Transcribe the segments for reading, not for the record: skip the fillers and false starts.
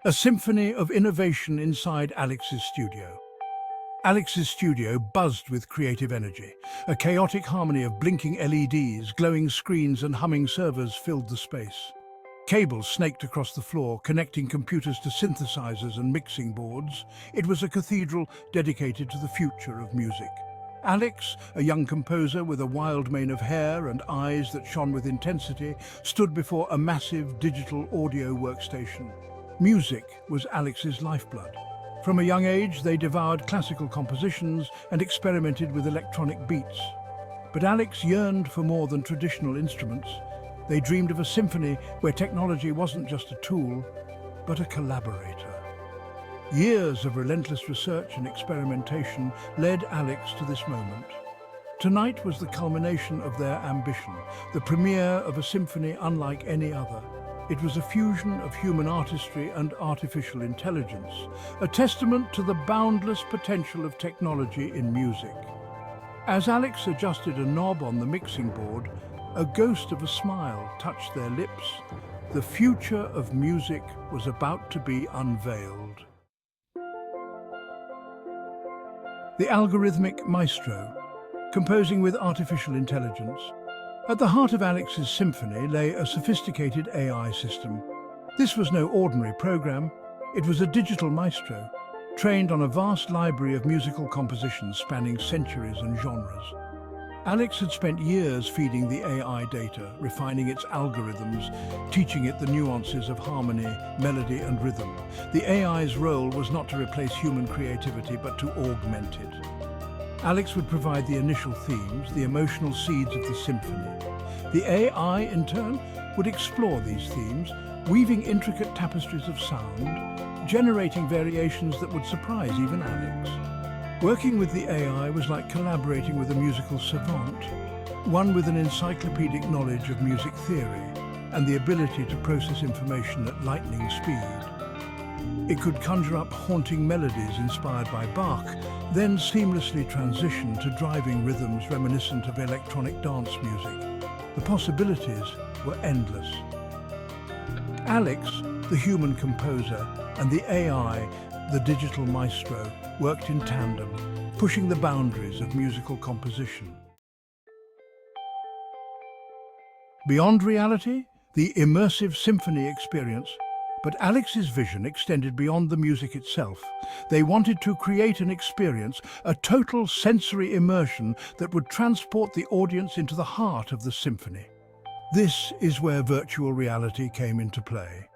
A symphony of innovation inside Alex's studio. Alex's studio buzzed with creative energy. A chaotic harmony of blinking LEDs, glowing screens and humming servers filled the space. Cables snaked across the floor, connecting computers to synthesizers and mixing boards. It was a cathedral dedicated to the future of music. Alex, a young composer with a wild mane of hair and eyes that shone with intensity, stood before a massive digital audio workstation. Music was Alex's lifeblood. From a young age, they devoured classical compositions and experimented with electronic beats. But Alex yearned for more than traditional instruments. They dreamed of a symphony where technology wasn't just a tool, but a collaborator. Years of relentless research and experimentation led Alex to this moment. Tonight was the culmination of their ambition, the premiere of a symphony unlike any other. It was a fusion of human artistry and artificial intelligence, a testament to the boundless potential of technology in music. As Alex adjusted a knob on the mixing board, a ghost of a smile touched their lips. The future of music was about to be unveiled. The algorithmic maestro, composing with artificial intelligence. At the heart of Alex's symphony lay a sophisticated AI system. This was no ordinary program. It was a digital maestro, trained on a vast library of musical compositions spanning centuries and genres. Alex had spent years feeding the AI data, refining its algorithms, teaching it the nuances of harmony, melody and rhythm. The AI's role was not to replace human creativity, but to augment it. Alex would provide the initial themes, the emotional seeds of the symphony. The AI, in turn, would explore these themes, weaving intricate tapestries of sound, generating variations that would surprise even Alex. Working with the AI was like collaborating with a musical savant, one with an encyclopedic knowledge of music theory and the ability to process information at lightning speed. It could conjure up haunting melodies inspired by Bach, then seamlessly transition to driving rhythms reminiscent of electronic dance music. The possibilities were endless. Alex, the human composer, and the AI, the digital maestro, worked in tandem, pushing the boundaries of musical composition. Beyond reality, the immersive symphony experience. But Alex's vision extended beyond the music itself. They wanted to create an experience, a total sensory immersion that would transport the audience into the heart of the symphony. This is where virtual reality came into play.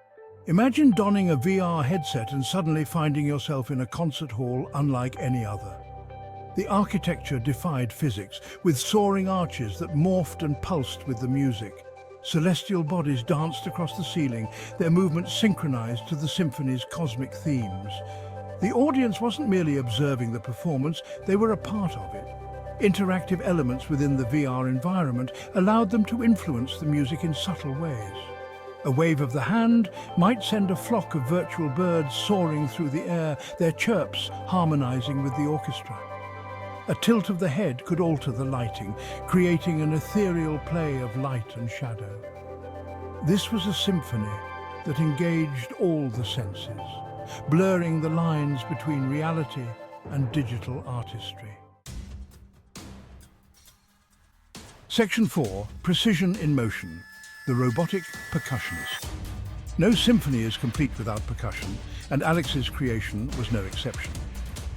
Imagine donning a VR headset and suddenly finding yourself in a concert hall unlike any other. The architecture defied physics, with soaring arches that morphed and pulsed with the music. Celestial bodies danced across the ceiling, their movements synchronized to the symphony's cosmic themes. The audience wasn't merely observing the performance, they were a part of it. Interactive elements within the VR environment allowed them to influence the music in subtle ways. A wave of the hand might send a flock of virtual birds soaring through the air, their chirps harmonizing with the orchestra. A tilt of the head could alter the lighting, creating an ethereal play of light and shadow. This was a symphony that engaged all the senses, blurring the lines between reality and digital artistry. Section 4. Precision in Motion. The Robotic Percussionist. No symphony is complete without percussion, and Alex's creation was no exception.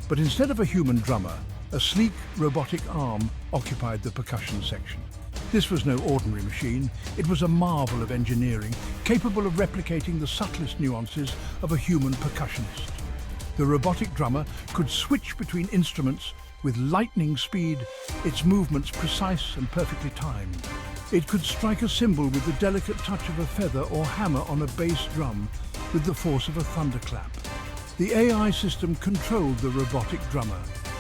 But instead of a human drummer, a sleek robotic arm occupied the percussion section. This was no ordinary machine. It was a marvel of engineering, capable of replicating the subtlest nuances of a human percussionist. The robotic drummer could switch between instruments with lightning speed, its movements precise and perfectly timed. It could strike a cymbal with the delicate touch of a feather or hammer on a bass drum with the force of a thunderclap. The AI system controlled the robotic drummer,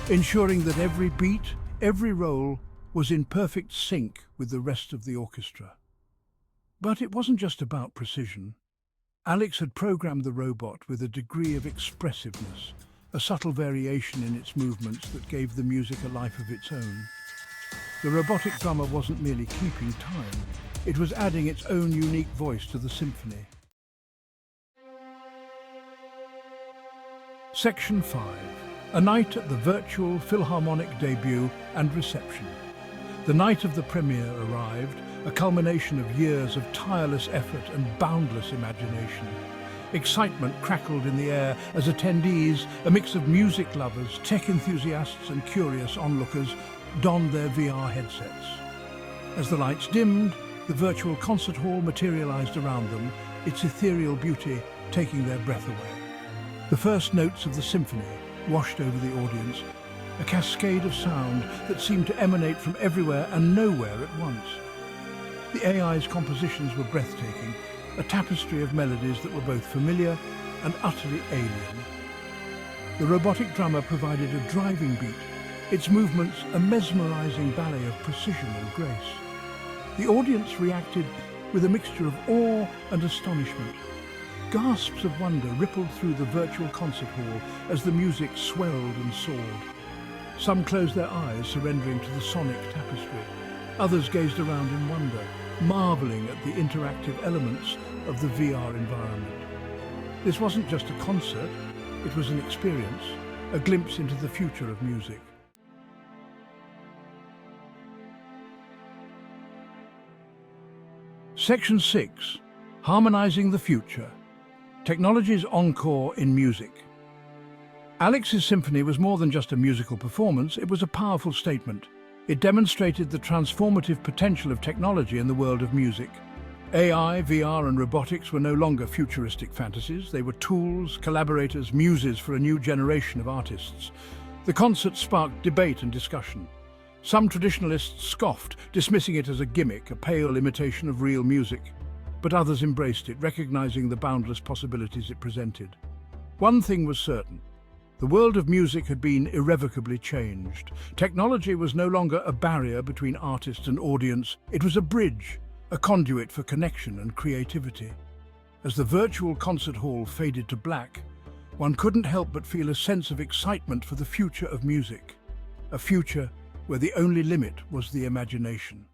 ensuring that every beat, every roll was in perfect sync with the rest of the orchestra. But it wasn't just about precision. Alex had programmed the robot with a degree of expressiveness, a subtle variation in its movements that gave the music a life of its own. The robotic drummer wasn't merely keeping time, it was adding its own unique voice to the symphony. Section 5. A night at the virtual Philharmonic debut and reception. The night of the premiere arrived, a culmination of years of tireless effort and boundless imagination. Excitement crackled in the air as attendees, a mix of music lovers, tech enthusiasts and curious onlookers, donned their VR headsets. As the lights dimmed, the virtual concert hall materialized around them, its ethereal beauty taking their breath away. The first notes of the symphony washed over the audience, a cascade of sound that seemed to emanate from everywhere and nowhere at once. The AI's compositions were breathtaking, a tapestry of melodies that were both familiar and utterly alien. The robotic drummer provided a driving beat, its movements a mesmerizing ballet of precision and grace. The audience reacted with a mixture of awe and astonishment. Gasps of wonder rippled through the virtual concert hall as the music swelled and soared. Some closed their eyes, surrendering to the sonic tapestry. Others gazed around in wonder, marveling at the interactive elements of the VR environment. This wasn't just a concert, it was an experience, a glimpse into the future of music. Section 6. Harmonizing the future. Technology's encore in music. Alex's symphony was more than just a musical performance, it was a powerful statement. It demonstrated the transformative potential of technology in the world of music. AI, VR and robotics were no longer futuristic fantasies. They were tools, collaborators, muses for a new generation of artists. The concert sparked debate and discussion. Some traditionalists scoffed, dismissing it as a gimmick, a pale imitation of real music. But others embraced it, recognizing the boundless possibilities it presented. One thing was certain. The world of music had been irrevocably changed. Technology was no longer a barrier between artist and audience. It was a bridge, a conduit for connection and creativity. As the virtual concert hall faded to black, one couldn't help but feel a sense of excitement for the future of music. A future where the only limit was the imagination.